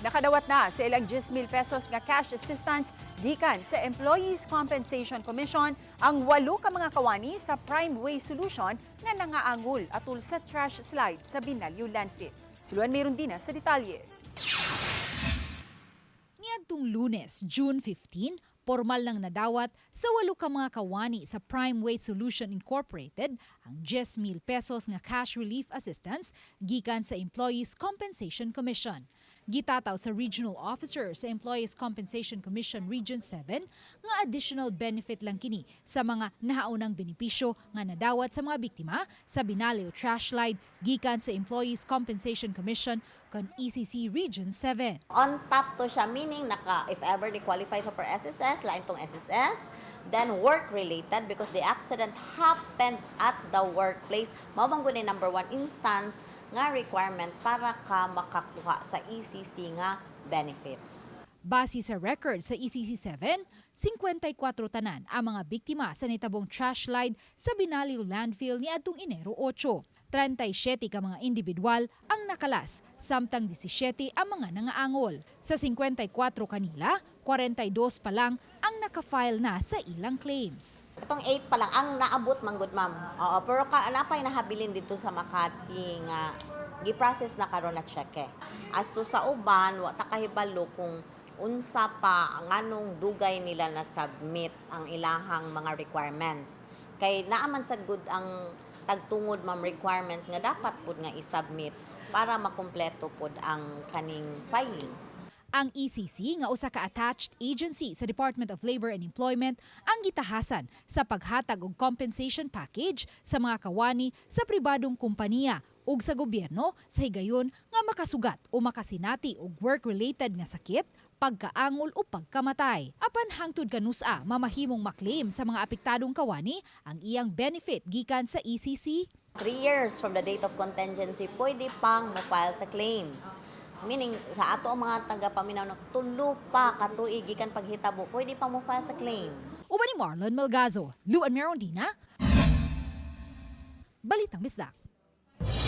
Nakadawat na sa ilang 10,000 pesos nga cash assistance gikan sa Employees Compensation Commission ang 8 ka mga kawani sa Prime Waste Solution nga nangaangol atol sa trash slide sa Binalyo Landfill. Siluan mayroon din sa detalye. Niadtong Lunes, June 15, formal nang nadawat sa 8 ka mga kawani sa Prime Waste Solution Incorporated ang 10,000 pesos nga cash relief assistance gikan sa Employees Compensation Commission. Gitataw sa Regional Officer sa Employees Compensation Commission Region 7 nga additional benefit lang kini sa mga nahaunang benepisyo nga nadawat sa mga biktima sa Binalyo Trash Slide gikan sa Employees Compensation Commission kan ECC Region 7. On top to siya, meaning if ever they qualify sa for SSS, lain tong SSS, then work-related because the accident happened at the workplace. Mao bang gud number 1 instance nga requirement para ka makakuha sa ECC nga benefit. Base sa record sa ECC 7, 54 tanan ang mga biktima sa nitabong trash slide sa Binalyo Landfill niadtong Enero 8. 37 ka mga individual ang nakalas, samtang 17 ang mga nangaangol. Sa 54 kanila, 42 pa lang ang nakafile na sa ilang claims. Itong 8 pa lang ang naabot manggod ma'am. Oo, pero napay nahabilin dito sa Makati nga gi-process na karon na cheque. As to sa uban, wa ta kahibalo kung unsa pa nganong dugay nila na submit ang ilahang mga requirements. Kay naaman sad gud ang tagtungod ma'am requirements nga dapat pud nga i-submit para makumpleto pud ang kaning filing. Ang ECC nga usa ka attached agency sa Department of Labor and Employment ang gitahasan sa paghatag og compensation package sa mga kawani sa pribadong kompanya ug sa gobyerno sa higayon nga makasugat o makasinati og work-related nga sakit, pagkaangol o pagkamatay. Apan hangtod kanusa mamahimong maklaim sa mga apektadong kawani ang iyang benefit gikan sa ECC. 3 years from the date of contingency, pwede pang mo-file sa claim. Meaning, sa ato ang mga taga-paminaw na tulo pa katuig gikan paghitabo, pwede pang mo-file sa claim. Uban ni Marlon Melgazo, Luan Merondina, Balitang Bisdak.